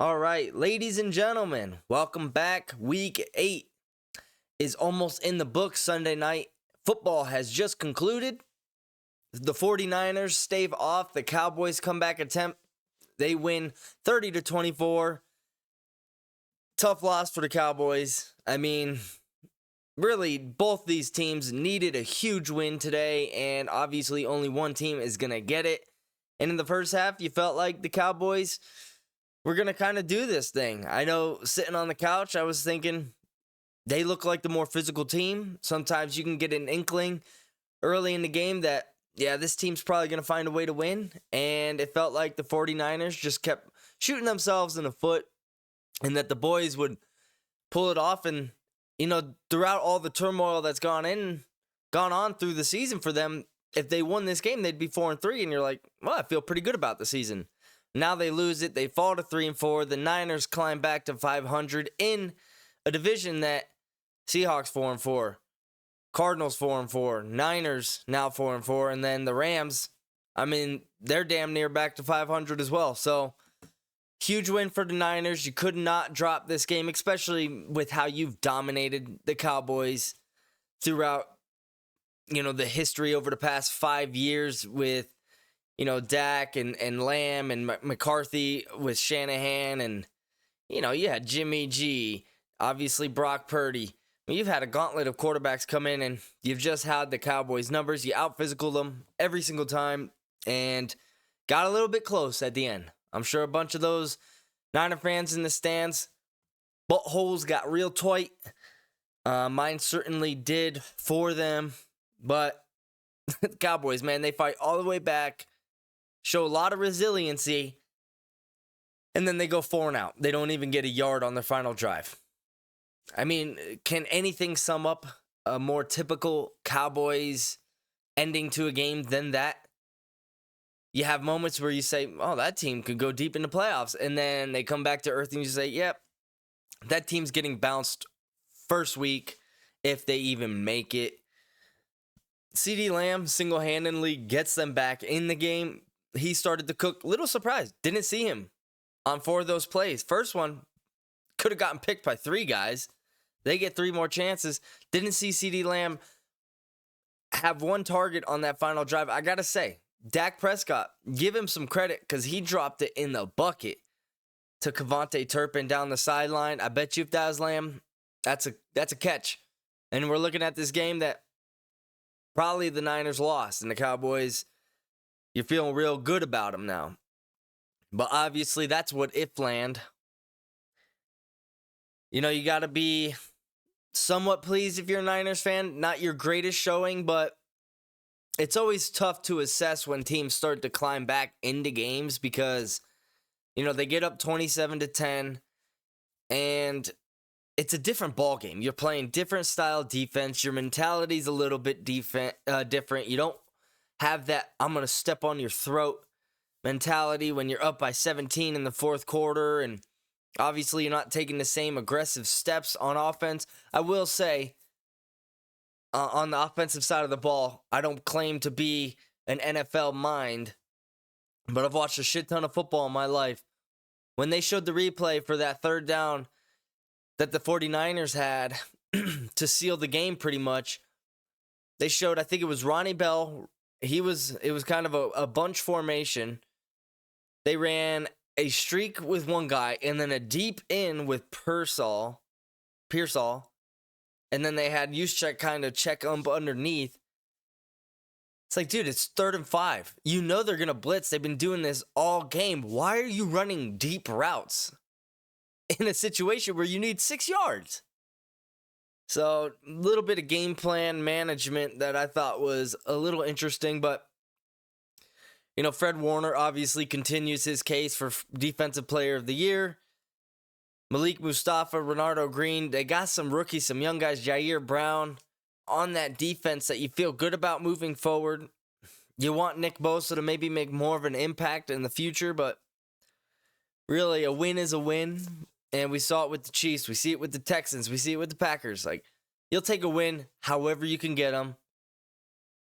All right, ladies and gentlemen, welcome back. Week 8 is almost in the books. Sunday night football has just concluded. The 49ers stave off the Cowboys comeback attempt. They win 30-24. Tough loss for the Cowboys. I mean, really, both these teams needed a huge win today, and obviously only one team is going to get it. And in the first half, you felt like the Cowboys were going to kind of do this thing. I know sitting on the couch, I was thinking they look like the more physical team. Sometimes you can get an inkling early in the game that, yeah, this team's probably going to find a way to win. And it felt like the 49ers just kept shooting themselves in the foot and that the boys would pull it off. And, throughout all the turmoil that's gone on through the season for them, if they won this game, they'd be 4-3. And you're like, well, I feel pretty good about the season. Now they lose it. They fall to 3-4. The Niners climb back to 500 in a division that Seahawks 4-4, Cardinals 4-4, Niners now 4-4, and then the Rams, they're damn near back to 500 as well. So huge win for the Niners. You could not drop this game, especially with how you've dominated the Cowboys throughout, the history over the past 5 years with, Dak and Lamb and McCarthy with Shanahan and, you had Jimmy G, obviously Brock Purdy. You've had a gauntlet of quarterbacks come in and you've just had the Cowboys' numbers. You out-physical them every single time and got a little bit close at the end. I'm sure a bunch of those Niner fans in the stands, buttholes got real tight. Mine certainly did for them. But the Cowboys, man, they fight all the way back, show a lot of resiliency, and then they go 4-out. They don't even get a yard on their final drive. Can anything sum up a more typical Cowboys ending to a game than that? You have moments where you say, oh, that team could go deep in the playoffs, and then they come back to earth and you say, yep, that team's getting bounced first week if they even make it. CeeDee Lamb single-handedly gets them back in the game. He started to cook. Little surprised. Didn't see him on 4 of those plays. First one could have gotten picked by 3 guys. They get 3 more chances. Didn't see CeeDee Lamb have 1 target on that final drive. I got to say, Dak Prescott, give him some credit because he dropped it in the bucket to Kevontae Turpin down the sideline. I bet you if that was Lamb, that's a catch. And we're looking at this game that probably the Niners lost, and the Cowboys, you're feeling real good about them now. But obviously, that's what if land. You got to be somewhat pleased if you're a Niners fan. Not your greatest showing, but it's always tough to assess when teams start to climb back into games because, they get up 27-10, and it's a different ball game. You're playing different style defense. Your mentality's a little bit different. You don't have that I'm going to step on your throat mentality when you're up by 17 in the fourth quarter. And obviously you're not taking the same aggressive steps on offense. I will say on the offensive side of the ball, I don't claim to be an NFL mind, but I've watched a shit ton of football in my life. When they showed the replay for that third down that the 49ers had to seal the game pretty much, they showed, I think it was Ronnie Bell. It was kind of a bunch formation. They ran a streak with one guy and then a deep in with Pearsall. And then they had Juszczyk kind of check underneath. It's like, dude, it's 3rd and 5. You know they're going to blitz. They've been doing this all game. Why are you running deep routes in a situation where you need 6 yards? So a little bit of game plan management that I thought was a little interesting. But, Fred Warner obviously continues his case for Defensive Player of the Year. Malik Mustafa, Renardo Green, they got some rookies, some young guys, Jair Brown, on that defense that you feel good about moving forward. You want Nick Bosa to maybe make more of an impact in the future, but really a win is a win. And we saw it with the Chiefs. We see it with the Texans. We see it with the Packers. Like, you'll take a win however you can get them.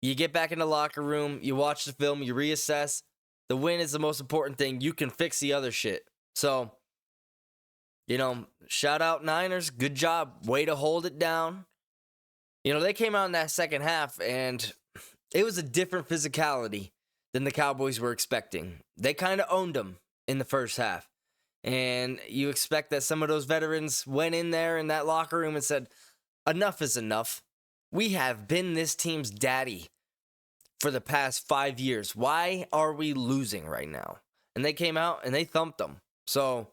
You get back in the locker room. You watch the film. You reassess. The win is the most important thing. You can fix the other shit. So Shout out Niners. Good job. Way to hold it down. They came out in that second half, and it was a different physicality than the Cowboys were expecting. They kind of owned them in the first half. And you expect that some of those veterans went in there in that locker room and said, enough is enough. We have been this team's daddy for the past 5 years. Why are we losing right now? And they came out and they thumped them. So,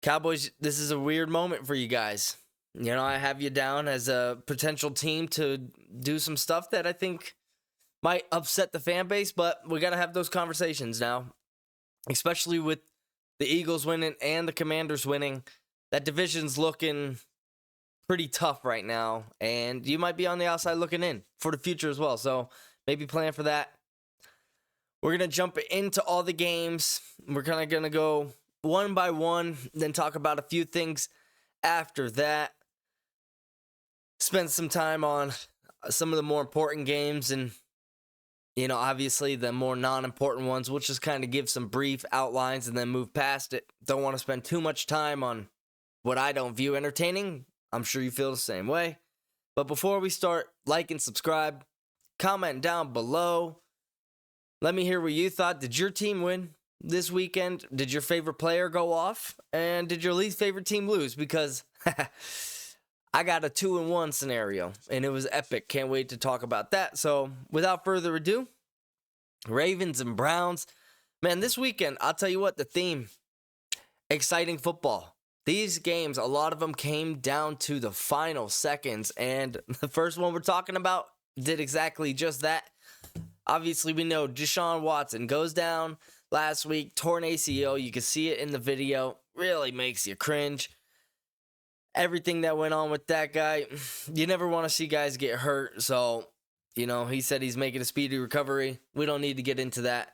Cowboys, this is a weird moment for you guys. I have you down as a potential team to do some stuff that I think might upset the fan base, but we got to have those conversations now, especially with the Eagles winning and the Commanders winning. That division's looking pretty tough right now, and you might be on the outside looking in for the future as well, so maybe plan for that. We're going to jump into all the games. We're kind of going to go one by one, then talk about a few things after that. Spend some time on some of the more important games and, obviously the more non-important ones. We'll just kind of give some brief outlines and then move past it. Don't want to spend too much time on what I don't view entertaining. I'm sure you feel the same way. But before we start, like and subscribe. Comment down below. Let me hear what you thought. Did your team win this weekend? Did your favorite player go off? And did your least favorite team lose? Because I got a 2-1 scenario, and it was epic. Can't wait to talk about that. So, without further ado, Ravens and Browns. Man, this weekend, I'll tell you what, the theme, exciting football. These games, a lot of them came down to the final seconds, and the first one we're talking about did exactly just that. Obviously, we know Deshaun Watson goes down last week, torn ACL. You can see it in the video. Really makes you cringe. Everything that went on with that guy, you never want to see guys get hurt. So, he said he's making a speedy recovery. We don't need to get into that.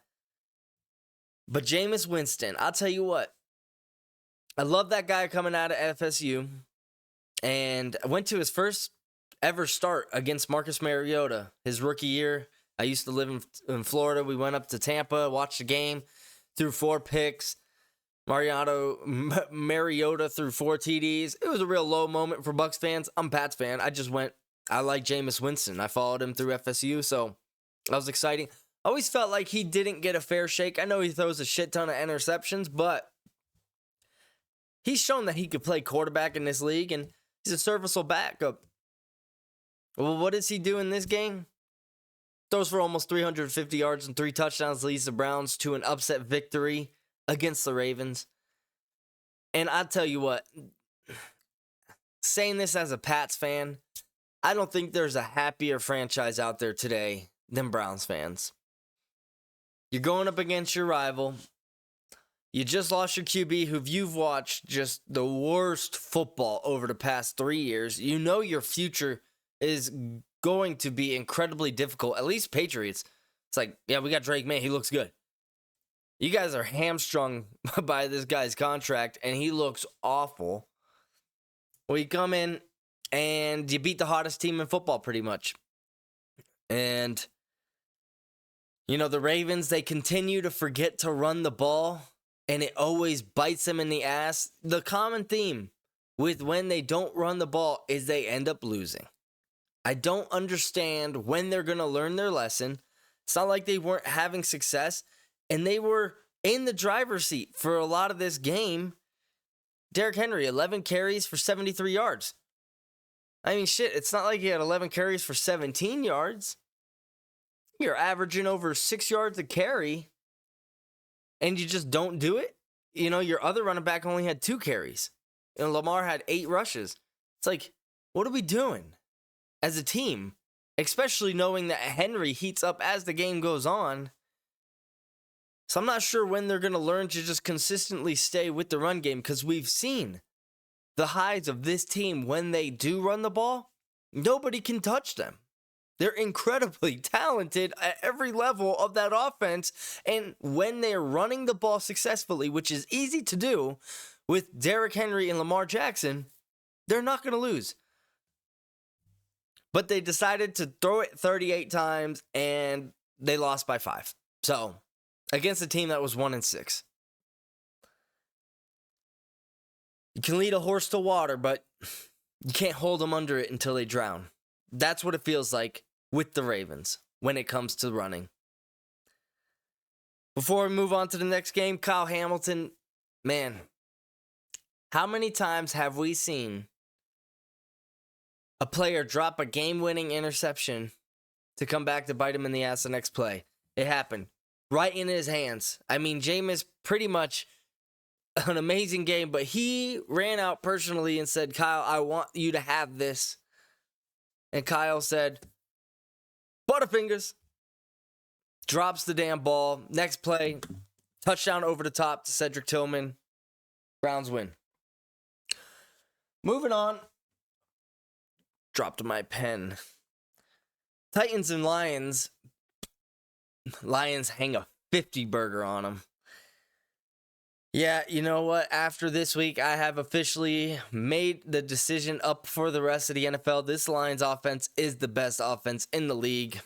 But Jameis Winston, I'll tell you what. I love that guy coming out of FSU. And I went to his first ever start against Marcus Mariota, his rookie year. I used to live in Florida. We went up to Tampa, watched the game, threw 4 picks. Mariota threw 4 TDs. It was a real low moment for Bucs fans. I'm a Pats fan. I like Jameis Winston. I followed him through FSU, so that was exciting. I always felt like he didn't get a fair shake. I know he throws a shit ton of interceptions, but he's shown that he could play quarterback in this league, and he's a serviceable backup. Well, what does he do in this game? Throws for almost 350 yards and 3 touchdowns, leads the Browns to an upset victory against the Ravens. And I'll tell you what, saying this as a Pats fan, I don't think there's a happier franchise out there today than Browns fans. You're going up against your rival. You just lost your QB, who you've watched just the worst football over the past 3 years. You know your future is going to be incredibly difficult. At least Patriots. It's like, yeah, we got Drake May. He looks good. You guys are hamstrung by this guy's contract, and he looks awful. Well, you come in, and you beat the hottest team in football pretty much. And, the Ravens, they continue to forget to run the ball, and it always bites them in the ass. The common theme with when they don't run the ball is they end up losing. I don't understand when they're going to learn their lesson. It's not like they weren't having success, and they were in the driver's seat for a lot of this game. Derrick Henry, 11 carries for 73 yards. I mean, shit, it's not like he had 11 carries for 17 yards. You're averaging over 6 yards a carry, and you just don't do it? Your other running back only had 2 carries, and Lamar had 8 rushes. It's like, what are we doing as a team? Especially knowing that Henry heats up as the game goes on. So I'm not sure when they're going to learn to just consistently stay with the run game, because we've seen the highs of this team when they do run the ball. Nobody can touch them. They're incredibly talented at every level of that offense. And when they're running the ball successfully, which is easy to do with Derrick Henry and Lamar Jackson, they're not going to lose. But they decided to throw it 38 times, and they lost by 5. So, against a team that was 1-6. You can lead a horse to water, but you can't hold them under it until they drown. That's what it feels like with the Ravens when it comes to running. Before we move on to the next game, Kyle Hamilton, man, how many times have we seen a player drop a game-winning interception to come back to bite him in the ass the next play? It happened right in his hands. I mean, Jameis pretty much an amazing game, but he ran out personally and said, Kyle, I want you to have this. And Kyle said, Butterfingers. Drops the damn ball. Next play, touchdown over the top to Cedric Tillman. Browns win. Moving on. Dropped my pen. Titans and Lions. Lions hang a 50 burger on them. Yeah, you know what? After this week, I have officially made the decision up for the rest of the NFL. This Lions offense is the best offense in the league.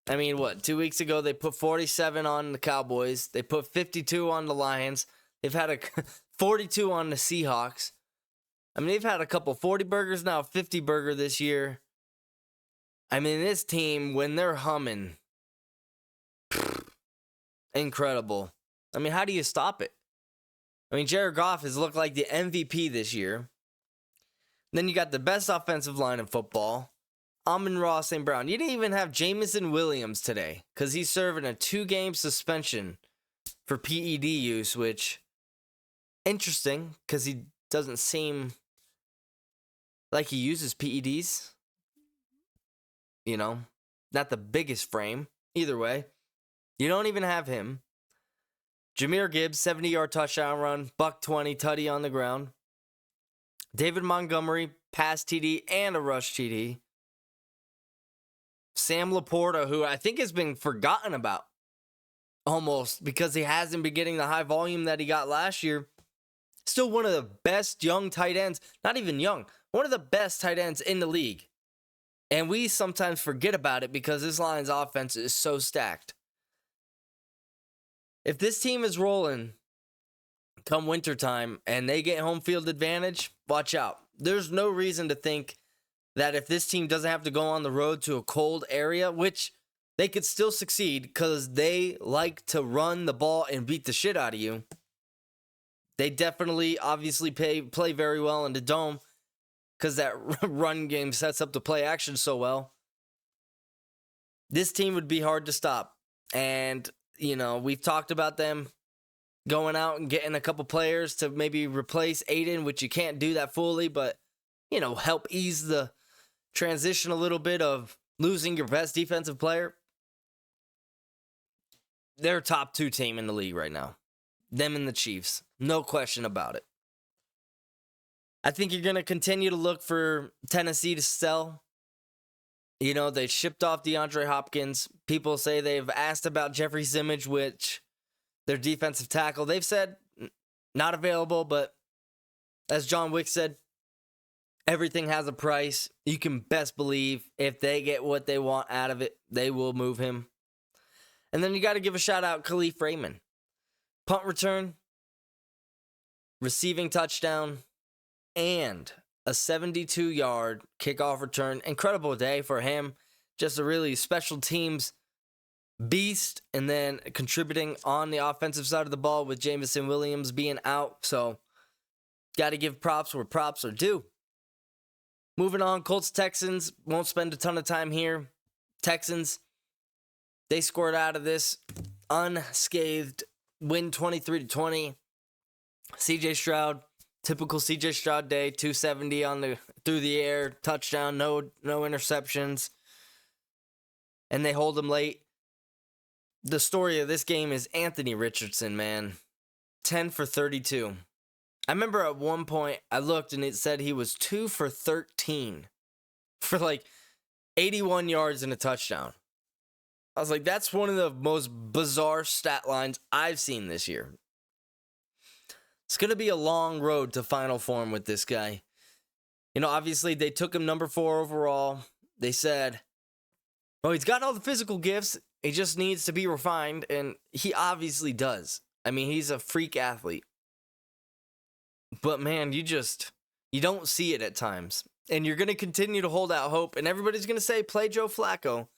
I mean, 2 weeks ago, they put 47 on the Cowboys. They put 52 on the Lions. They've had a 42 on the Seahawks. I mean, they've had a couple 40 burgers now, 50 burger this year. I mean, this team, when they're humming, incredible. I mean, how do you stop it? I mean, Jared Goff has looked like the MVP this year. Then you got the best offensive line in football. Amon-Ra St. Brown. You didn't even have Jameson Williams today because he's serving a 2-game suspension for PED use, which, interesting because he doesn't seem like he uses PEDs. You know, not the biggest frame. Either way, you don't even have him. Jahmyr Gibbs, 70-yard touchdown run, $120, tutty on the ground. David Montgomery, pass TD and a rush TD. Sam Laporta, who I think has been forgotten about almost because he hasn't been getting the high volume that he got last year. Still one of the best young tight ends, not even young, one of the best tight ends in the league. And we sometimes forget about it because this Lions offense is so stacked. If this team is rolling come wintertime and they get home field advantage, watch out. There's no reason to think that if this team doesn't have to go on the road to a cold area, which they could still succeed because they like to run the ball and beat the shit out of you. They definitely, obviously, play very well in the dome because that run game sets up the play action so well. This team would be hard to stop. And, you know, we've talked about them going out and getting a couple players to maybe replace Aiden, which you can't do that fully, but, you know, help ease the transition a little bit of losing your best defensive player. They're a top 2 team in the league right now. Them and the Chiefs. No question about it. I think you're going to continue to look for Tennessee to sell. You know, they shipped off DeAndre Hopkins. People say they've asked about Jeffrey Simmons, which their defensive tackle. They've said not available, but as John Wick said, everything has a price. You can best believe if they get what they want out of it, they will move him. And then you got to give a shout out Khalif Raymond. Punt return, receiving touchdown, and a 72-yard kickoff return. Incredible day for him. Just a really special teams beast. And then contributing on the offensive side of the ball with Jameson Williams being out. So, got to give props where props are due. Moving on, Colts-Texans. Won't spend a ton of time here. Texans, they scored out of this unscathed. Win 23-20. CJ Stroud, typical CJ Stroud day, 270 through the air, touchdown, no interceptions. And they hold him late. The story of this game is Anthony Richardson, man. 10 for 32. I remember at one point I looked and it said he was 2 for 13 for like 81 yards and a touchdown. I was like, that's one of the most bizarre stat lines I've seen this year. It's going to be a long road to final form with this guy. You know, obviously, they took him number 4 overall. They said, oh, he's got all the physical gifts. He just needs to be refined, and he obviously does. I mean, he's a freak athlete. But man, you don't see it at times. And you're going to continue to hold out hope. And everybody's going to say, play Joe Flacco.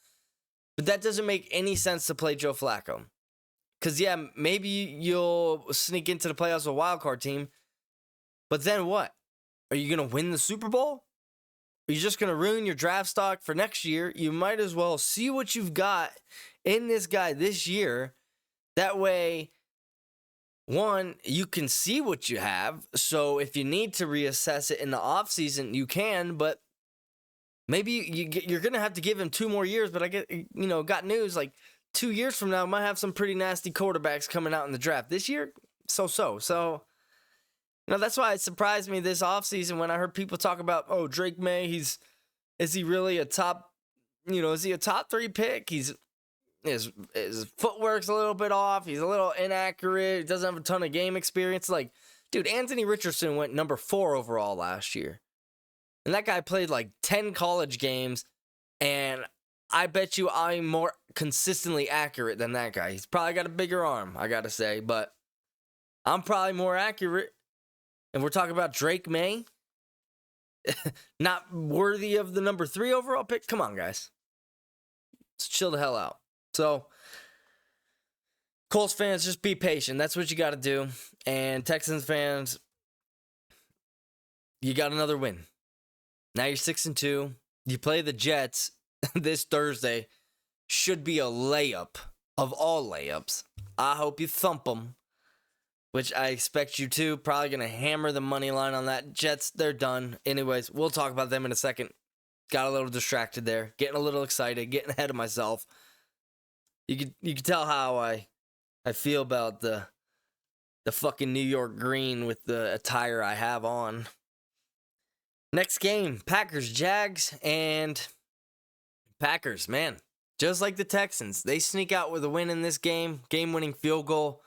But that doesn't make any sense to play Joe Flacco. Because, yeah, maybe you'll sneak into the playoffs with a wild card team. But then what? Are you going to win the Super Bowl? Are you just going to ruin your draft stock for next year? You might as well see what you've got in this guy this year. That way, one, you can see what you have. So if you need to reassess it in the offseason, you can. But maybe you're going to have to give him 2 more years. But I got news like 2 years from now, might have some pretty nasty quarterbacks coming out in the draft. This year, so. So, that's why it surprised me this offseason when I heard people talk about, oh, Drake May, is he really a top, is he a top 3 pick? His footwork's a little bit off. He's a little inaccurate. He doesn't have a ton of game experience. Like, dude, Anthony Richardson went number 4 overall last year. And that guy played like 10 college games, and I bet you I'm more consistently accurate than that guy. He's probably got a bigger arm, I got to say, but I'm probably more accurate. And we're talking about Drake May, not worthy of the number 3 overall pick. Come on, guys. Let's chill the hell out. So, Colts fans, just be patient. That's what you got to do. And Texans fans, you got another win. Now you're 6-2. You play the Jets this Thursday. Should be a layup of all layups. I hope you thump them, which I expect you to. Probably going to hammer the money line on that. Jets, they're done. Anyways, we'll talk about them in a second. Got a little distracted there. Getting a little excited. Getting ahead of myself. You could tell how I feel about the fucking New York green with the attire I have on. Next game, Packers, Jags, and Packers, man. Just like the Texans, they sneak out with a win in this game. Game-winning field goal.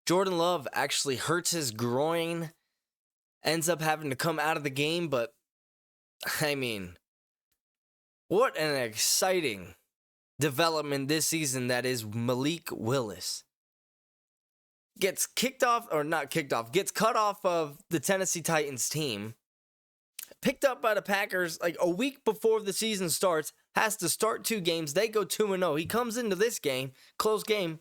Jordan Love actually hurts his groin. Ends up having to come out of the game, but, I mean, what an exciting development this season that is Malik Willis. Gets cut off of the Tennessee Titans team. Picked up by the Packers like a week before the season starts. Has to start 2 games. They go 2-0. He comes into this game, close game.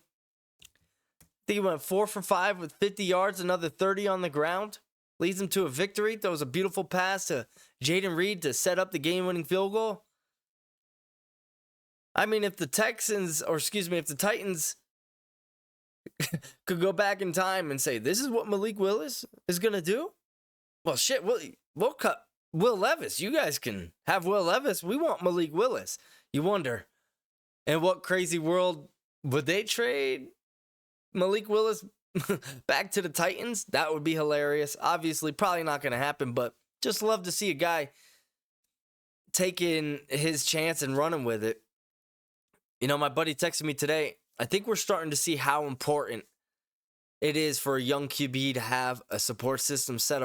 I think he went 4 for 5 with 50 yards, another 30 on the ground. Leads him to a victory. Throws a beautiful pass to Jaden Reed to set up the game-winning field goal. I mean, if the Titans could go back in time and say, this is what Malik Willis is going to do? Well, shit, we'll cut Will Levis. You guys can have Will Levis. We want Malik Willis. You wonder, in what crazy world would they trade Malik Willis back to the Titans? That would be hilarious. Obviously, probably not going to happen, but just love to see a guy taking his chance and running with it. My buddy texted me today. I think we're starting to see how important it is for a young QB to have a support system set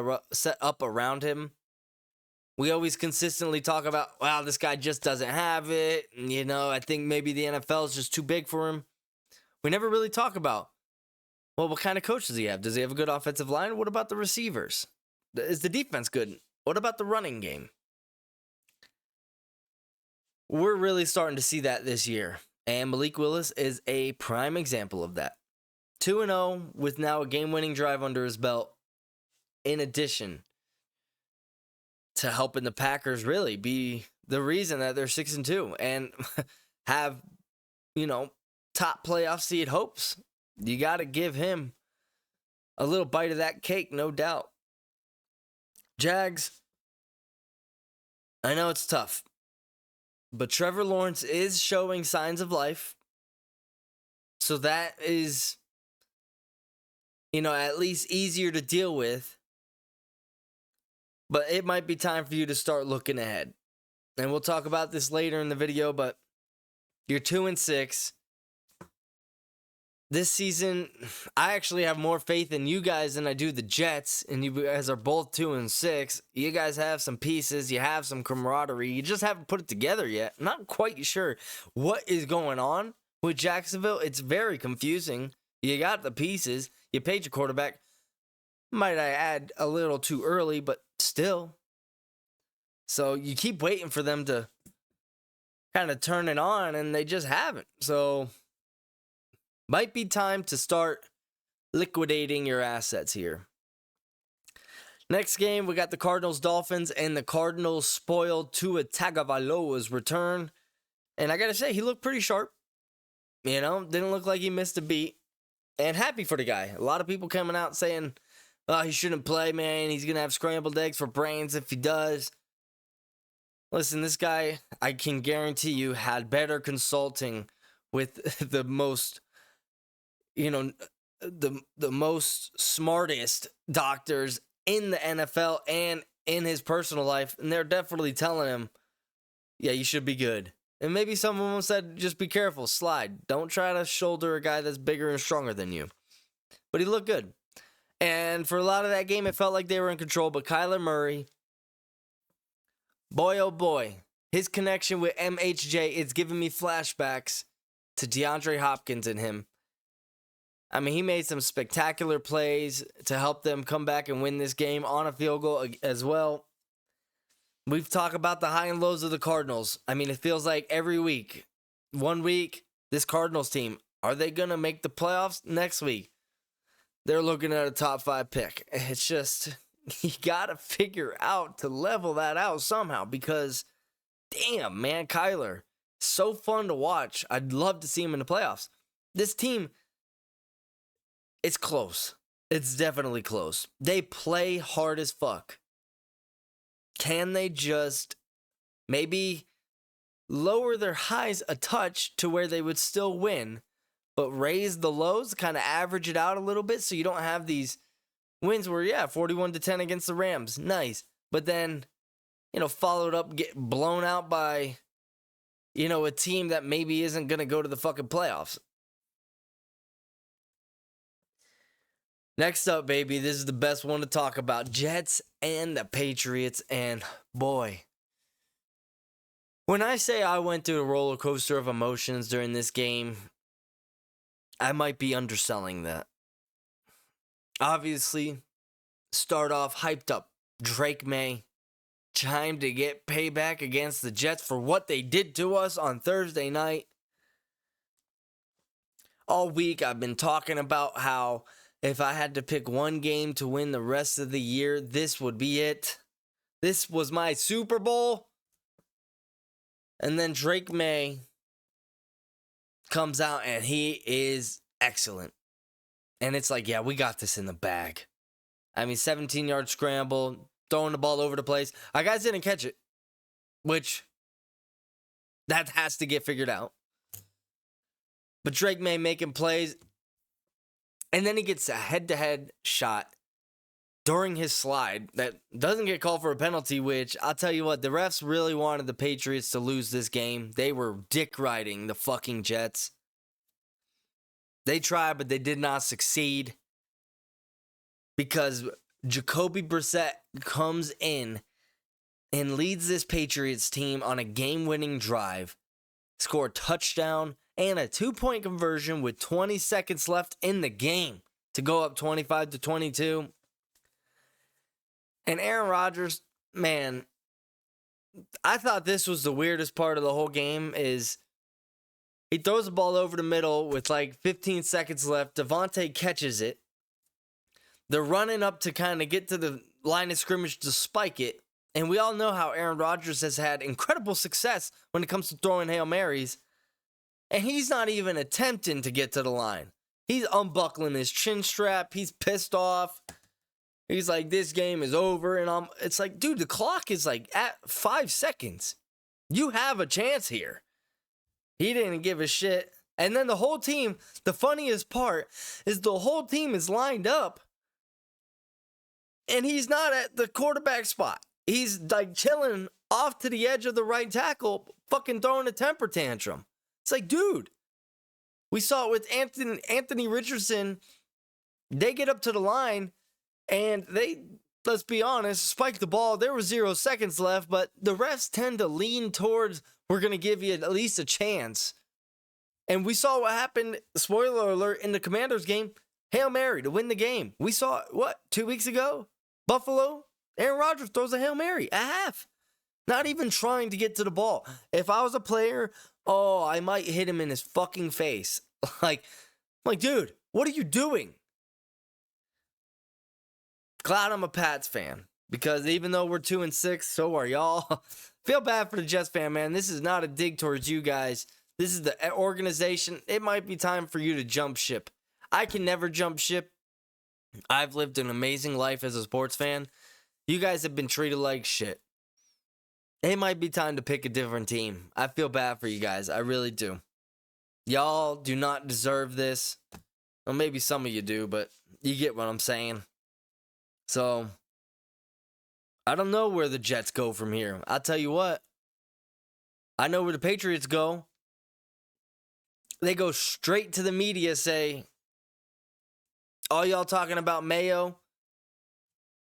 up around him. We always consistently talk about, wow, this guy just doesn't have it. I think maybe the NFL is just too big for him. We never really talk about, well, what kind of coach does he have? Does he have a good offensive line? What about the receivers? Is the defense good? What about the running game? We're really starting to see that this year. And Malik Willis is a prime example of that. 2-0 with now a game-winning drive under his belt. In addition to helping the Packers really be the reason that they're 6-2 and have, top playoff seed hopes. You got to give him a little bite of that cake, no doubt. Jags, I know it's tough, but Trevor Lawrence is showing signs of life. So that is, at least easier to deal with. But it might be time for you to start looking ahead. And we'll talk about this later in the video, but you're 2-6. This season, I actually have more faith in you guys than I do the Jets, and you guys are both 2-6. You guys have some pieces. You have some camaraderie. You just haven't put it together yet. I'm not quite sure what is going on with Jacksonville. It's very confusing. You got the pieces. You paid your quarterback. Might I add a little too early, but still. So you keep waiting for them to kind of turn it on, and they just haven't. So might be time to start liquidating your assets here. Next game, we got the Cardinals-Dolphins, and the Cardinals spoiled Tua Tagovailoa's return. And I got to say, he looked pretty sharp. You know, didn't look like he missed a beat. And happy for the guy. A lot of people coming out saying, oh, he shouldn't play, man. He's going to have scrambled eggs for brains if he does. Listen, this guy, I can guarantee you, had better consulting with the most, the most smartest doctors in the NFL and in his personal life. And they're definitely telling him, yeah, you should be good. And maybe some of them said, just be careful, slide. Don't try to shoulder a guy that's bigger and stronger than you. But he looked good. And for a lot of that game, it felt like they were in control. But Kyler Murray, boy, oh boy, his connection with MHJ is giving me flashbacks to DeAndre Hopkins and him. I mean, he made some spectacular plays to help them come back and win this game on a field goal as well. We've talked about the high and lows of the Cardinals. I mean, it feels like every week. One week, this Cardinals team, are they going to make the playoffs? Next week, they're looking at a top 5 pick. It's just, you got to figure out to level that out somehow because, damn, man, Kyler, so fun to watch. I'd love to see him in the playoffs. This team, it's close. It's definitely close. They play hard as fuck. Can they just maybe lower their highs a touch to where they would still win, but raise the lows, kind of average it out a little bit so you don't have these wins where, 41-10 against the Rams. Nice. But then, followed up, get blown out by, a team that maybe isn't going to go to the fucking playoffs. Next up, baby, this is the best one to talk about. Jets and the Patriots, and boy, when I say I went through a roller coaster of emotions during this game, I might be underselling that. Obviously, start off hyped up. Drake May, time to get payback against the Jets for what they did to us on Thursday night. All week, I've been talking about how if I had to pick one game to win the rest of the year, this would be it. This was my Super Bowl. And then Drake May comes out and he is excellent. And it's like, yeah, we got this in the bag. I mean, 17-yard scramble, throwing the ball over the place. Our guys didn't catch it, which that has to get figured out. But Drake May making plays. And then he gets a head-to-head shot during his slide that doesn't get called for a penalty, which I'll tell you what, the refs really wanted the Patriots to lose this game. They were dick-riding the fucking Jets. They tried, but they did not succeed because Jacoby Brissett comes in and leads this Patriots team on a game-winning drive, score a touchdown, and a 2-point conversion with 20 seconds left in the game to go up 25-22. And Aaron Rodgers, man, I thought this was the weirdest part of the whole game is he throws the ball over the middle with like 15 seconds left. Devontae catches it. They're running up to kind of get to the line of scrimmage to spike it. And we all know how Aaron Rodgers has had incredible success when it comes to throwing Hail Marys. And he's not even attempting to get to the line. He's unbuckling his chin strap. He's pissed off. He's like, this game is over. And it's like, dude, the clock is like at 5 seconds. You have a chance here. He didn't give a shit. And then the whole team, the funniest part is the whole team is lined up. And he's not at the quarterback spot. He's like chilling off to the edge of the right tackle, fucking throwing a temper tantrum. It's like, dude, we saw it with Anthony Richardson. They get up to the line and they, let's be honest, spike the ball. There were 0 seconds left, but the refs tend to lean towards, we're going to give you at least a chance. And we saw what happened, spoiler alert, in the Commanders game. Hail Mary to win the game. We saw it, 2 weeks ago? Buffalo? Aaron Rodgers throws a Hail Mary at half. Not even trying to get to the ball. If I was a player, I might hit him in his fucking face. like, dude, what are you doing? Glad I'm a Pats fan. Because even though we're 2-6, so are y'all. Feel bad for the Jets fan, man. This is not a dig towards you guys. This is the organization. It might be time for you to jump ship. I can never jump ship. I've lived an amazing life as a sports fan. You guys have been treated like shit. It might be time to pick a different team. I feel bad for you guys. I really do. Y'all do not deserve this. Well, maybe some of you do, but you get what I'm saying. So, I don't know where the Jets go from here. I'll tell you what. I know where the Patriots go. They go straight to the media, say, all y'all talking about Mayo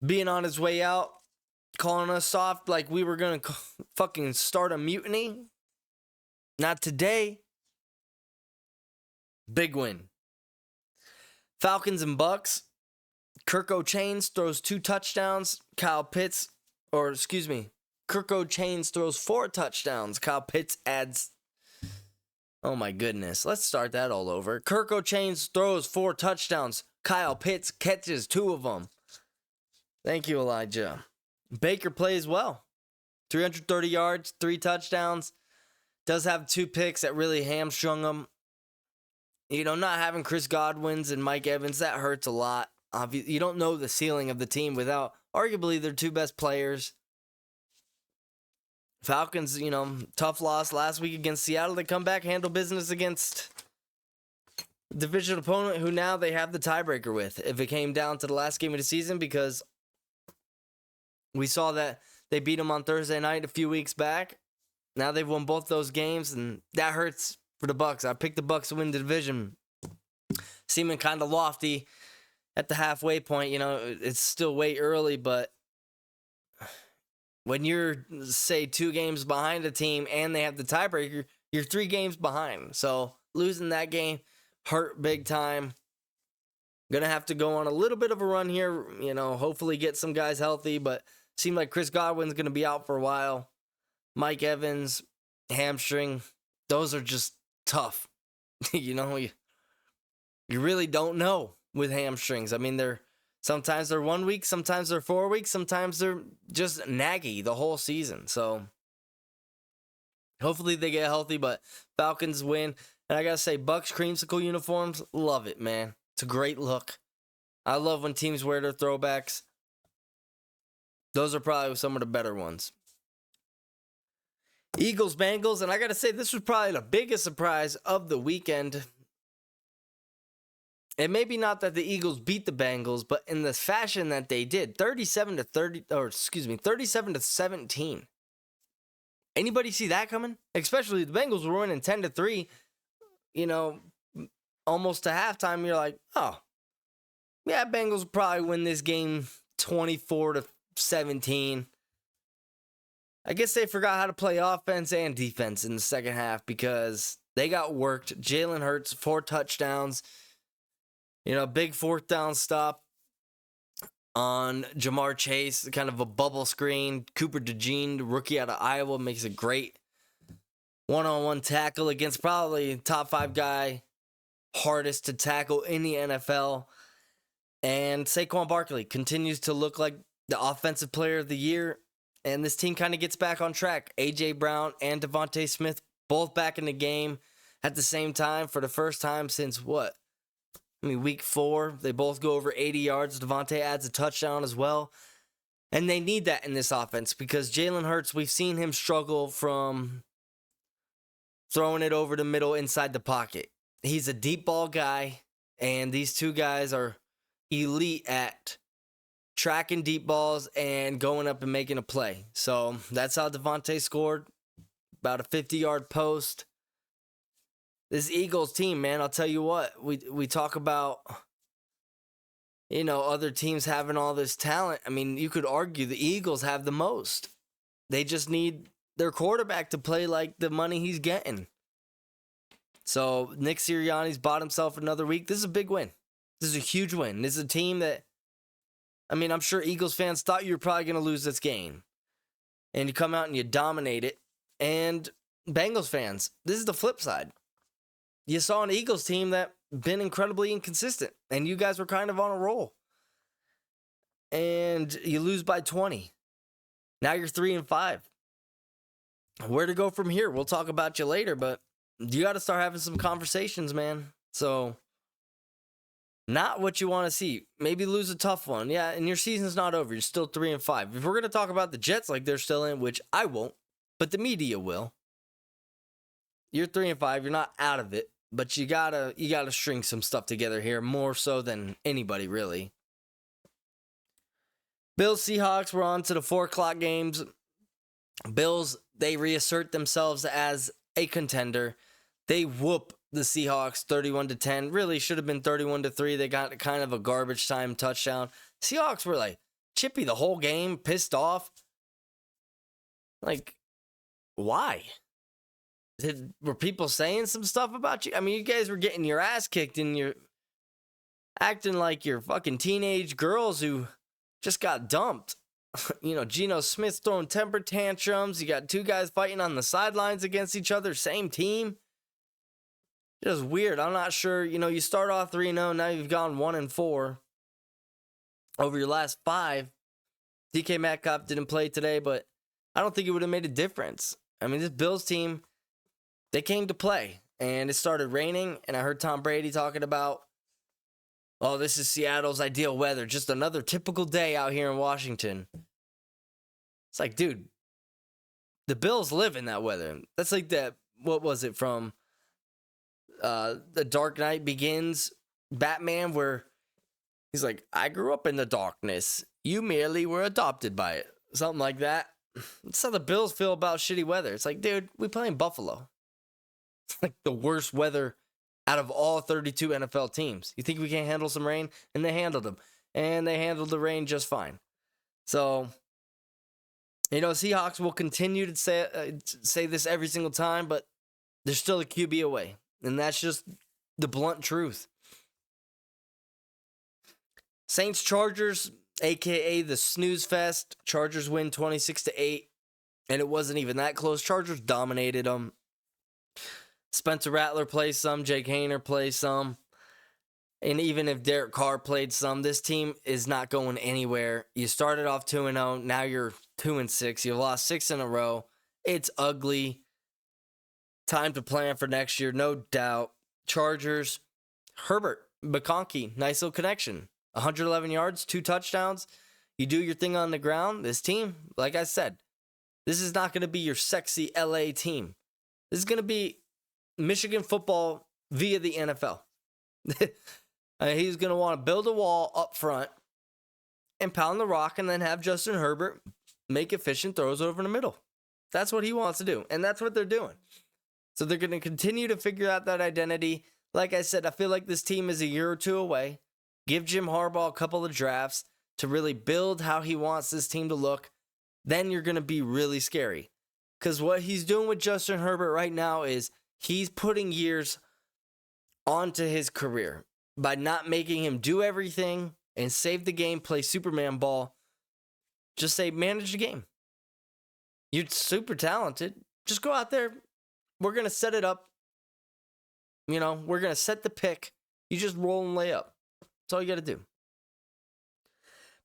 being on his way out, calling us soft like we were going to fucking start a mutiny. Not today. Big win. Falcons and Bucks. Kirk O'Chains throws 2 touchdowns. Kirk O'Chains throws 4 touchdowns. Kyle Pitts adds... Oh my goodness. Let's start that all over. Kirk O'Chains throws 4 touchdowns. Kyle Pitts catches 2 of them. Thank you, Elijah. Baker plays well. 330 yards, 3 touchdowns. Does have 2 picks that really hamstrung him. You know, not having Chris Godwin's and Mike Evans, that hurts a lot. You don't know the ceiling of the team without arguably their 2 best players. Falcons, tough loss last week against Seattle. They come back, handle business against division opponent who now they have the tiebreaker with if it came down to the last game of the season, because we saw that they beat them on Thursday night a few weeks back. Now they've won both those games, and that hurts for the Bucs. I picked the Bucs to win the division. Seeming kind of lofty at the halfway point. It's still way early, but when you're, say, 2 games behind a team and they have the tiebreaker, you're 3 games behind. So losing that game hurt big time. Gonna have to go on a little bit of a run here, hopefully get some guys healthy, but seemed like Chris Godwin's gonna be out for a while. Mike Evans, hamstring, those are just tough. You really don't know with hamstrings. I mean, sometimes they're 1 week, sometimes they're 4 weeks, sometimes they're just naggy the whole season. So hopefully they get healthy, but Falcons win. And I gotta say, Bucks creamsicle uniforms, love it, man. It's a great look. I love when teams wear their throwbacks. Those are probably some of the better ones. Eagles, Bengals, and I gotta say, this was probably the biggest surprise of the weekend. And maybe not that the Eagles beat the Bengals, but in the fashion that they did, 37-17. Anybody see that coming? Especially the Bengals were winning 10-3. Almost to halftime, you're like, oh, yeah, Bengals will probably win this game 24-17. I guess they forgot how to play offense and defense in the second half because they got worked. Jalen Hurts, 4 touchdowns. Big 4th down stop on Jamar Chase, kind of a bubble screen. Cooper DeJean, rookie out of Iowa, makes a great one-on-one tackle against probably top 5 guy, hardest to tackle in the NFL. And Saquon Barkley continues to look like the offensive player of the year. And this team kind of gets back on track. A.J. Brown and Devontae Smith both back in the game at the same time for the first time since week 4. They both go over 80 yards. Devontae adds a touchdown as well. And they need that in this offense because Jalen Hurts, we've seen him struggle from throwing it over the middle inside the pocket. He's a deep ball guy, and these 2 guys are elite at tracking deep balls and going up and making a play. So that's how Devontae scored. About a 50-yard post. This Eagles team, man, I'll tell you what. We talk about, other teams having all this talent. I mean, you could argue the Eagles have the most. They just need their quarterback to play like the money he's getting. So Nick Sirianni's bought himself another week. This is a big win. This is a huge win. This is a team that, I mean, I'm sure Eagles fans thought you were probably going to lose this game. And you come out and you dominate it. And Bengals fans, this is the flip side. You saw an Eagles team that been incredibly inconsistent. And you guys were kind of on a roll. And you lose by 20. Now you're 3-5. Where to go from here? We'll talk about you later, but you got to start having some conversations, man. So, not what you want to see. Maybe lose a tough one. Yeah, and your season's not over. You're still 3-5. If we're going to talk about the Jets like they're still in, which I won't, but the media will. You're 3-5. You're not out of it, but you gotta string some stuff together here, more so than anybody, really. Bills, Seahawks, we're on to the 4 o'clock games. Bills, they reassert themselves as a contender. They whoop the Seahawks 31-10. Really should have been 31-3. They got kind of a garbage time touchdown. Seahawks were like chippy the whole game, pissed off. Like, why? Were people saying some stuff about you? I mean, you guys were getting your ass kicked and you're acting like you're fucking teenage girls who just got dumped. You know, Geno Smith's throwing temper tantrums. You got 2 guys fighting on the sidelines against each other, same team. Just weird. I'm not sure. You know, you start off 3-0. Now you've gone 1-4 over your last 5. DK Metcalf didn't play today, but I don't think it would have made a difference. I mean, this Bills team, they came to play, and it started raining, and I heard Tom Brady talking about, oh, this is Seattle's ideal weather. Just another typical day out here in Washington. It's like, dude, the Bills live in that weather. That's like that, what was it, from The Dark Knight Begins, Batman, where he's like, I grew up in the darkness. You merely were adopted by it. Something like that. That's how the Bills feel about shitty weather. It's like, dude, we play in Buffalo. It's like the worst weather out of all 32 NFL teams. You think we can't handle some rain? And they handled them. And they handled the rain just fine. So, you know, Seahawks will continue to say this every single time, but they're still a QB away. And that's just the blunt truth. Saints Chargers, a.k.a. the snooze fest. Chargers win 26-8. And it wasn't even that close. Chargers dominated them. Spencer Rattler plays some. Jake Haener plays some. And even if Derek Carr played some, this team is not going anywhere. You started off 2-0. Now you're 2-6. You've lost 6 in a row. It's ugly. Time to plan for next year, no doubt. Chargers, Herbert, McConkey, nice little connection. 111 yards, 2 touchdowns. You do your thing on the ground. This team, like I said, this is not going to be your sexy LA team. This is going to be Michigan football via the NFL. He's going to want to build a wall up front and pound the rock and then have Justin Herbert make efficient throws over the middle. That's what he wants to do, and that's what they're doing. So they're going to continue to figure out that identity. Like I said, I feel like this team is a year or 2 away. Give Jim Harbaugh a couple of drafts to really build how he wants this team to look. Then you're going to be really scary. Because what he's doing with Justin Herbert right now is he's putting years onto his career by not making him do everything and save the game, play Superman ball. Just say, manage the game. You're super talented. Just go out there. We're going to set it up. You know, we're going to set the pick. You just roll and lay up. That's all you got to do.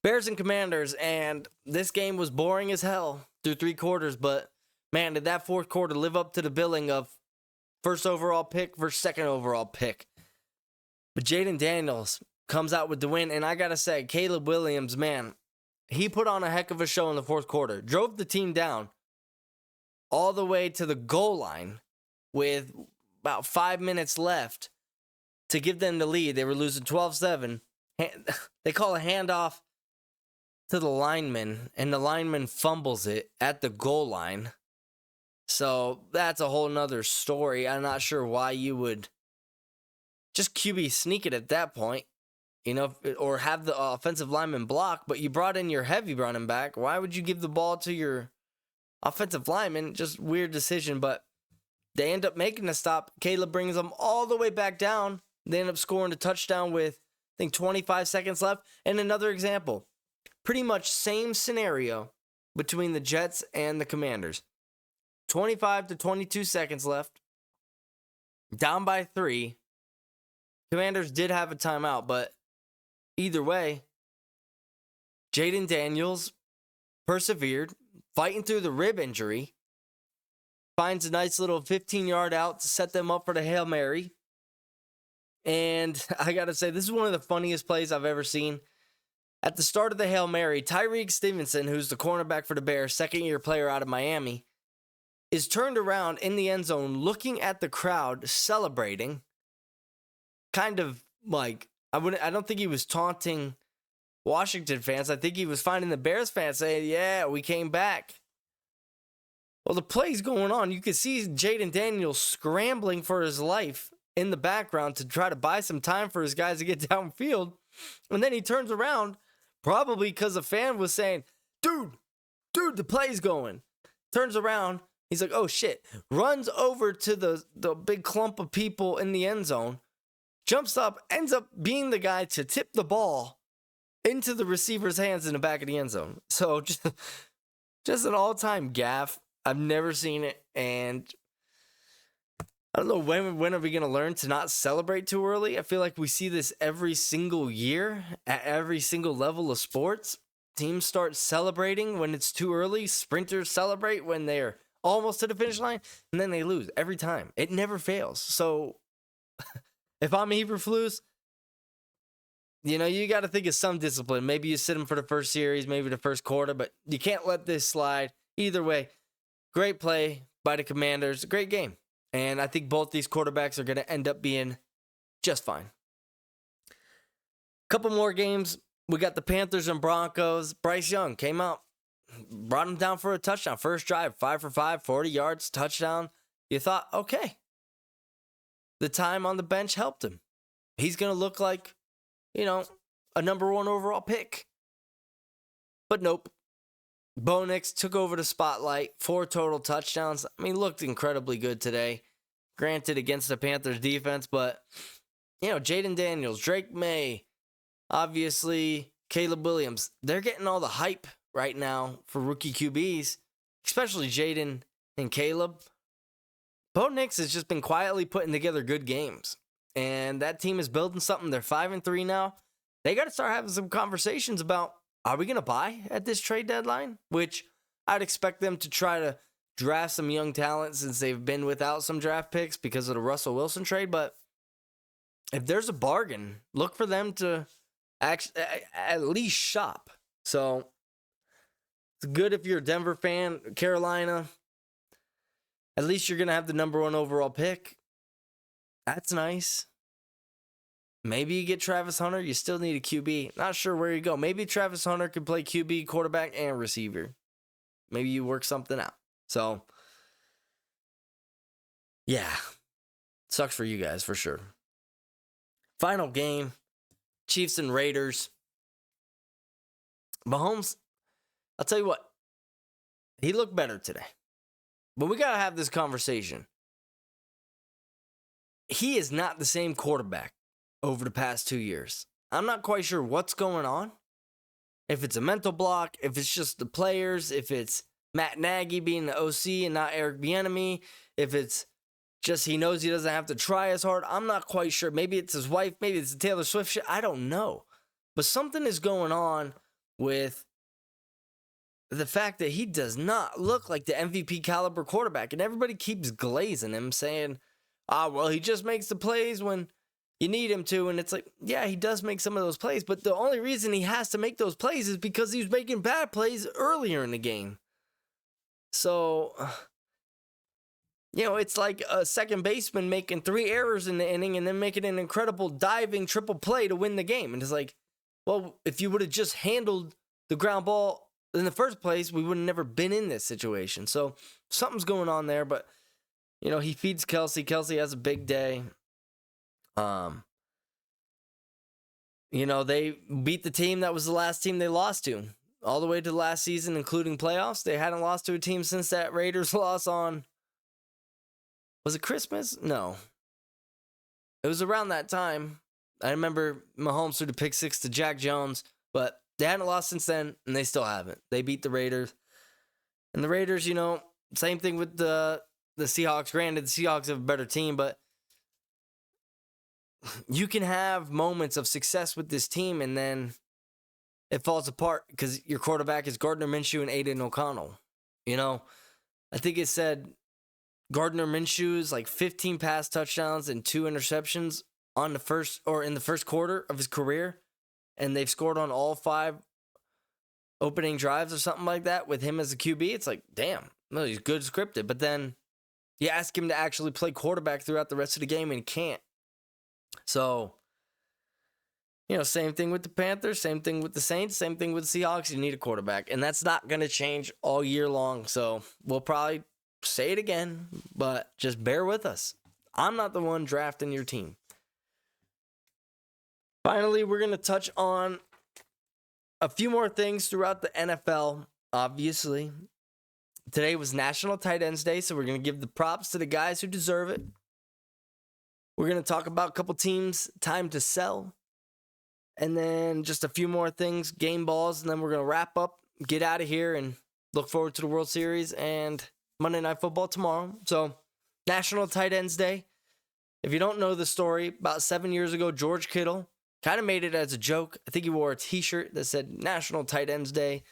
Bears and Commanders, and this game was boring as hell through 3 quarters, but man, did that 4th quarter live up to the billing of first overall pick versus 2nd overall pick. But Jaden Daniels comes out with the win, and I got to say, Caleb Williams, man, he put on a heck of a show in the 4th quarter. Drove the team down all the way to the goal line with about 5 minutes left to give them the lead. They were losing 12-7. They call a handoff to the lineman, and the lineman fumbles it at the goal line. So that's a whole nother story. I'm not sure why you would just QB sneak it at that point, you know, or have the offensive lineman block, but you brought in your heavy running back. Why would you give the ball to your offensive lineman? Just weird decision, but they end up making a stop. Caleb brings them all the way back down. They end up scoring a touchdown with think 25 seconds left. And another example, pretty much same scenario between the Jets and the Commanders. 25 to 22 seconds left. Down by 3. Commanders did have a timeout, but either way, Jaden Daniels persevered, fighting through the rib injury, finds a nice little 15-yard out to set them up for the Hail Mary. And I got to say, this is one of the funniest plays I've ever seen. At the start of the Hail Mary, Tyreek Stevenson, who's the cornerback for the Bears, second-year player out of Miami, is turned around in the end zone looking at the crowd celebrating. Kind of like, I don't think he was taunting Washington fans. I think he was finding the Bears fans saying, yeah, we came back. Well, the play's going on. You can see Jaden Daniels scrambling for his life in the background to try to buy some time for his guys to get downfield. And then he turns around, probably because a fan was saying, dude, the play's going. Turns around. He's like, oh, shit. Runs over to the big clump of people in the end zone. Jumps up, ends up being the guy to tip the ball into the receiver's hands in the back of the end zone. So just an all-time gaffe. I've never seen it. And I don't know, when are we going to learn to not celebrate too early? I feel like we see this every single year at every single level of sports. Teams start celebrating when it's too early. Sprinters celebrate when they're almost to the finish line, and then they lose every time. It never fails. So if I'm Eberflus, you got to think of some discipline. Maybe you sit him for the first series, maybe the first quarter, but you can't let this slide. Either way, great play by the Commanders. Great game. And I think both these quarterbacks are going to end up being just fine. Couple more games. We got the Panthers and Broncos. Bryce Young came out, brought him down for a touchdown. First drive, 5 for 5, 40 yards, touchdown. You thought, okay, the time on the bench helped him. He's going to look like, a number 1 overall pick. But nope. Bo Nix took over the spotlight, 4 total touchdowns. I mean, looked incredibly good today. Granted, against the Panthers defense, but, Jaden Daniels, Drake May, obviously Caleb Williams, they're getting all the hype right now for rookie QBs, especially Jaden and Caleb. Bo Nix has just been quietly putting together good games, and that team is building something. They're 5-3 now. They got to start having some conversations about, are we going to buy at this trade deadline? Which I'd expect them to try to draft some young talent since they've been without some draft picks because of the Russell Wilson trade. But if there's a bargain, look for them to at least shop. So it's good if you're a Denver fan. Carolina, at least you're going to have the number 1 overall pick. That's nice. Maybe you get Travis Hunter. You still need a QB. Not sure where you go. Maybe Travis Hunter could play QB, quarterback, and receiver. Maybe you work something out. So, yeah. Sucks for you guys, for sure. Final game. Chiefs and Raiders. Mahomes, I'll tell you what. He looked better today. But we got to have this conversation. He is not the same quarterback over the past 2 years. I'm not quite sure what's going on. If it's a mental block, if it's just the players, if it's Matt Nagy being the OC and not Eric Bieniemy, if it's just he knows he doesn't have to try as hard. I'm not quite sure. Maybe it's his wife. Maybe it's the Taylor Swift shit. I don't know. But something is going on with the fact that he does not look like the MVP caliber quarterback. And everybody keeps glazing him, saying, well, he just makes the plays when you need him to. And it's like, yeah, he does make some of those plays. But the only reason he has to make those plays is because he was making bad plays earlier in the game. So, it's like a second baseman making 3 errors in the inning and then making an incredible diving triple play to win the game. And it's like, well, if you would have just handled the ground ball in the first place, we would have never been in this situation. So something's going on there, but he feeds Kelsey. Kelsey has a big day. They beat the team that was the last team they lost to all the way to last season, including playoffs. They hadn't lost to a team since that Raiders loss on, was it Christmas? No. It was around that time. I remember Mahomes threw the pick six to Jack Jones, but they hadn't lost since then, and they still haven't. They beat the Raiders. And the Raiders, same thing with the Seahawks. Granted, the Seahawks have a better team, but you can have moments of success with this team, and then it falls apart because your quarterback is Gardner Minshew and Aiden O'Connell. I think it said Gardner Minshew's like 15 pass touchdowns and 2 interceptions in the first quarter of his career, and they've scored on all 5 opening drives or something like that with him as a QB. It's like, damn, no, he's good scripted. But then you ask him to actually play quarterback throughout the rest of the game, and he can't. So, same thing with the Panthers, same thing with the Saints, same thing with the Seahawks. You need a quarterback, and that's not going to change all year long. So we'll probably say it again, but just bear with us. I'm not the one drafting your team. Finally, we're going to touch on a few more things throughout the NFL, obviously. Today was National Tight Ends Day, so we're going to give the props to the guys who deserve it. We're going to talk about a couple teams' time to sell. And then just a few more things, game balls, and then we're going to wrap up, get out of here, and look forward to the World Series and Monday Night Football tomorrow. So, National Tight Ends Day. If you don't know the story, about 7 years ago, George Kittle kind of made it as a joke. I think he wore a t-shirt that said National Tight Ends Day.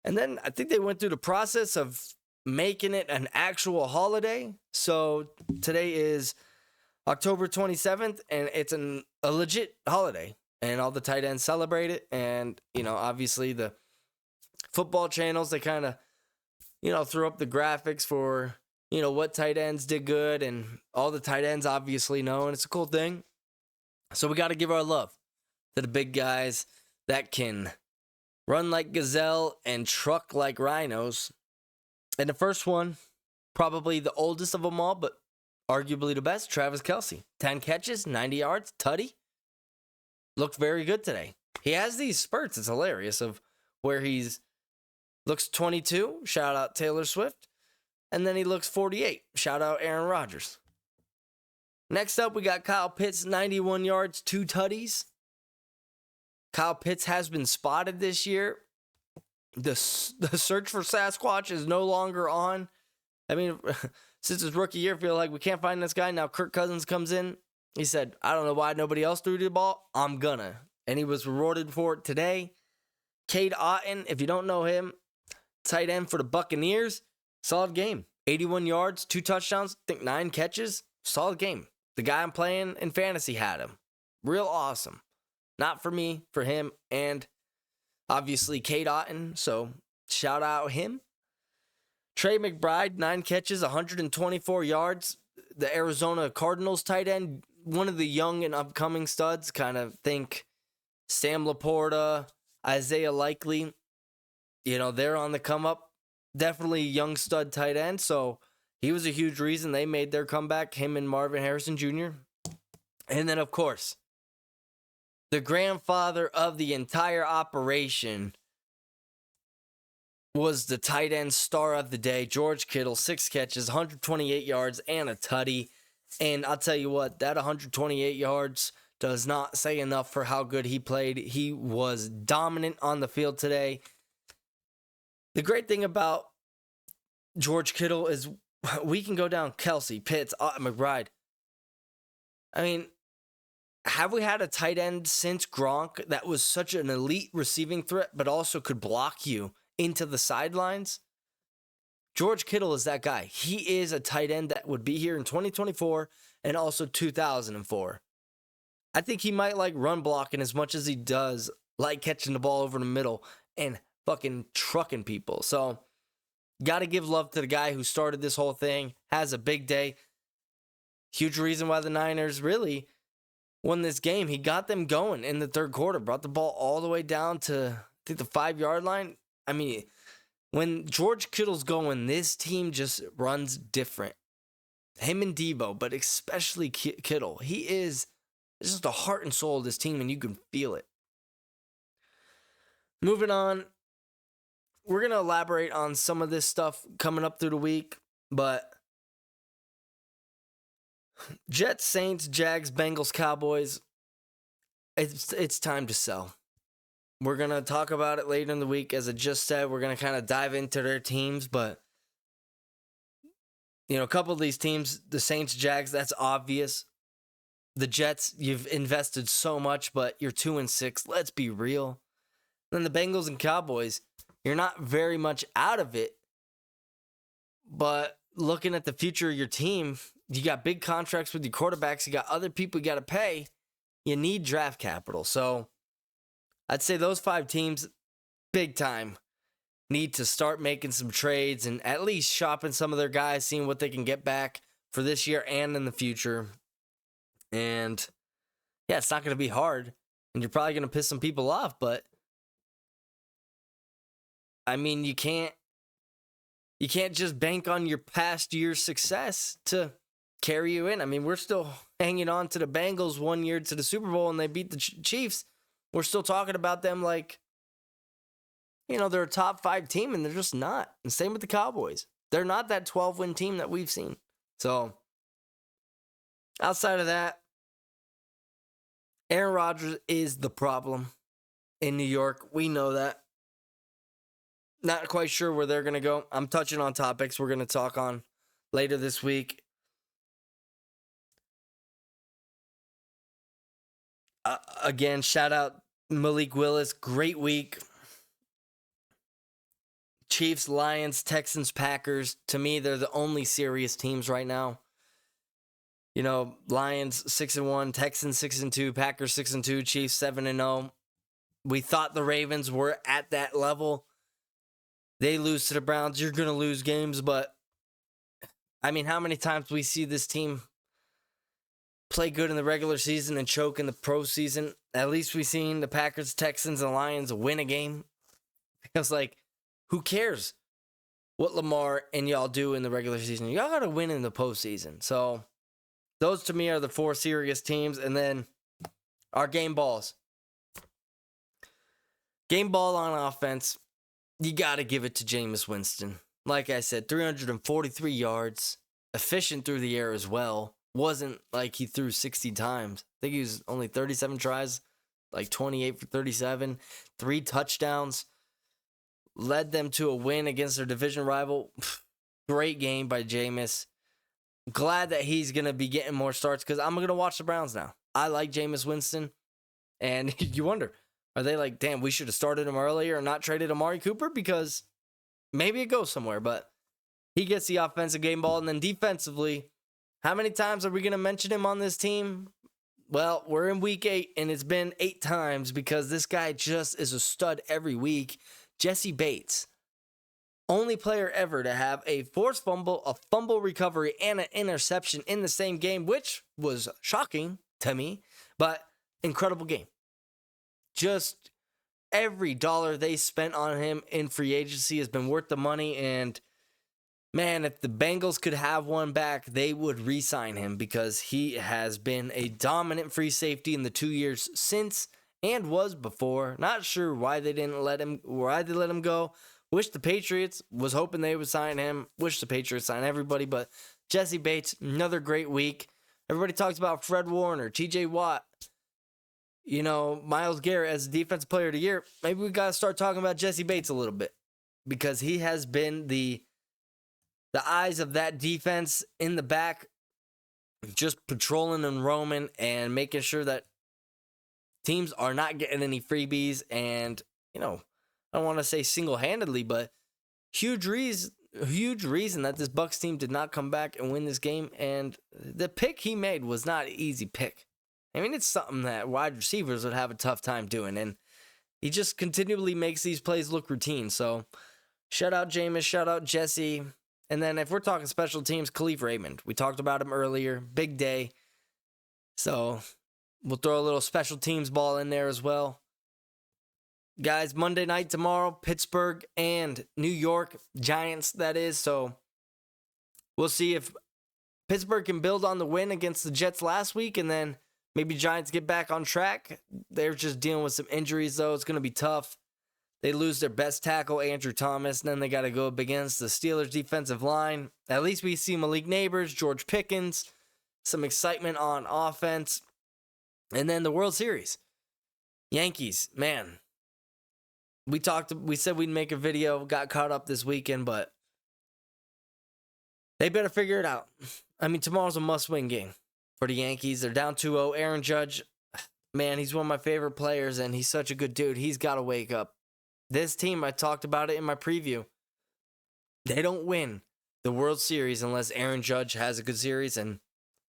And then I think they went through the process of making it an actual holiday. So today is October 27th, and it's a legit holiday. And all the tight ends celebrate it. And, obviously the football channels, they kind of, threw up the graphics for, what tight ends did good. And all the tight ends obviously know, and it's a cool thing. So we got to give our love to the big guys that can run like gazelle and truck like rhinos. And the first one, probably the oldest of them all, but arguably the best, Travis Kelce. 10 catches, 90 yards, tutty. Looked very good today. He has these spurts, it's hilarious, of where he's looks 22, shout out Taylor Swift, and then he looks 48, shout out Aaron Rodgers. Next up, we got Kyle Pitts, 91 yards, 2 tutties. Kyle Pitts has been spotted this year. The search for Sasquatch is no longer on. I mean, since his rookie year, I feel like we can't find this guy. Now Kirk Cousins comes in. He said, I don't know why nobody else threw the ball. I'm gonna. And he was rewarded for it today. Cade Otton, if you don't know him, tight end for the Buccaneers. Solid game. 81 yards, 2 touchdowns, I think 9 catches. Solid game. The guy I'm playing in fantasy had him. Real awesome. Not for me, for him, and obviously Cade Otton, so shout out him. Trey McBride, 9 catches, 124 yards. The Arizona Cardinals tight end, one of the young and upcoming studs. Kind of think Sam Laporta, Isaiah Likely. They're on the come up. Definitely young stud tight end, so he was a huge reason they made their comeback, him and Marvin Harrison Jr. And then, of course, the grandfather of the entire operation was the tight end star of the day, George Kittle, 6 catches, 128 yards, and a tutty. And I'll tell you what, that 128 yards does not say enough for how good he played. He was dominant on the field today. The great thing about George Kittle is we can go down Kelce, Pitts, McBride. I mean, have we had a tight end since Gronk that was such an elite receiving threat, but also could block you into the sidelines? George Kittle is that guy. He is a tight end that would be here in 2024 and also 2004. I think he might like run blocking as much as he does like catching the ball over the middle and fucking trucking people. So, got to give love to the guy who started this whole thing. Has a big day. Huge reason why the Niners really won this game. He got them going in the third quarter. Brought the ball all the way down to, I think, the 5-yard line. I mean, when George Kittle's going, this team just runs different. Him and Debo, but especially Kittle. He is just the heart and soul of this team, and you can feel it. Moving on. We're going to elaborate on some of this stuff coming up through the week, but Jets, Saints, Jags, Bengals, Cowboys. it's time to sell. We're going to talk about it later in the week. As I just said, we're going to kind of dive into their teams, but a couple of these teams, the Saints, Jags, that's obvious. The Jets, you've invested so much, but you're 2-6. Let's be real. Then the Bengals and Cowboys, you're not very much out of it. But looking at the future of your team, you got big contracts with your quarterbacks. You got other people you got to pay. You need draft capital. So I'd say those 5 teams, big time, need to start making some trades and at least shopping some of their guys, seeing what they can get back for this year and in the future. And yeah, it's not going to be hard. And you're probably going to piss some people off. But I mean, you can't just bank on your past year's success to carry you in. I mean, we're still hanging on to the Bengals 1 year to the Super Bowl and they beat the Chiefs. We're still talking about them like, they're a top 5 team and they're just not. And same with the Cowboys. They're not that 12-win team that we've seen. So outside of that, Aaron Rodgers is the problem in New York. We know that. Not quite sure where they're going to go. I'm touching on topics we're going to talk on later this week. Again, shout out Malik Willis. Great week. Chiefs, Lions, Texans, Packers. To me, they're the only serious teams right now. Lions 6-1, Texans 6-2, Packers 6-2, Chiefs 7-0. We thought the Ravens were at that level. They lose to the Browns. You're going to lose games, but I mean, how many times we see this team play good in the regular season and choke in the pro season? At least we've seen the Packers, Texans, and Lions win a game. It's like, who cares what Lamar and y'all do in the regular season? Y'all got to win in the postseason. So those to me are the 4 serious teams. And then our game balls. Game ball on offense. You got to give it to Jameis Winston. Like I said, 343 yards. Efficient through the air as well. Wasn't like he threw 60 times. I think he was only 37 tries. Like 28 for 37. 3 touchdowns. Led them to a win against their division rival. Great game by Jameis. Glad that he's going to be getting more starts because I'm going to watch the Browns now. I like Jameis Winston. And you wonder, are they like, damn, we should have started him earlier and not traded Amari Cooper? Because maybe it goes somewhere. But he gets the offensive game ball. And then defensively, how many times are we going to mention him on this team? Well, we're in week 8, and it's been 8 times because this guy just is a stud every week. Jesse Bates, only player ever to have a forced fumble, a fumble recovery, and an interception in the same game, which was shocking to me, but incredible game. Just every dollar they spent on him in free agency has been worth the money, and man, if the Bengals could have one back, they would re-sign him because he has been a dominant free safety in the 2 years since and was before. Not sure why they let him go. Wish the Patriots, was hoping they would sign him. Wish the Patriots sign everybody, but Jesse Bates, another great week. Everybody talks about Fred Warner, TJ Watt, Myles Garrett as Defensive Player of the Year. Maybe we got to start talking about Jesse Bates a little bit because he has been the eyes of that defense in the back, just patrolling and roaming and making sure that teams are not getting any freebies. And, I don't want to say single-handedly, but huge reason that this Bucs team did not come back and win this game. And the pick he made was not an easy pick. I mean, it's something that wide receivers would have a tough time doing. And he just continually makes these plays look routine. So shout out Jameis, shout out Jesse. And then if we're talking special teams, Khalif Raymond. We talked about him earlier. Big day. So we'll throw a little special teams ball in there as well. Guys, Monday night tomorrow, Pittsburgh and New York Giants, that is. So we'll see if Pittsburgh can build on the win against the Jets last week and then maybe Giants get back on track. They're just dealing with some injuries, though. It's going to be tough. They lose their best tackle, Andrew Thomas. And then they got to go up against the Steelers' defensive line. At least we see Malik Neighbors, George Pickens, some excitement on offense. And then the World Series. Yankees, man. We said we'd make a video, got caught up this weekend, but they better figure it out. I mean, tomorrow's a must-win game for the Yankees. They're down 2-0. Aaron Judge, man, he's one of my favorite players, and he's such a good dude. He's got to wake up. This team, I talked about it in my preview, they don't win the World Series unless Aaron Judge has a good series, and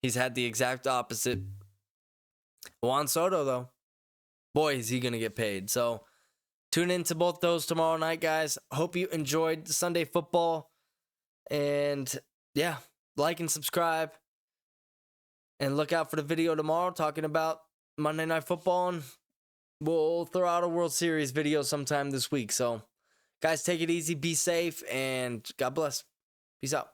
he's had the exact opposite. Juan Soto, though, boy, is he going to get paid. So tune in to both those tomorrow night, guys. Hope you enjoyed Sunday football. And, yeah, like and subscribe. And look out for the video tomorrow talking about Monday Night Football. And we'll throw out a World Series video sometime this week. So, guys, take it easy, be safe, and God bless. Peace out.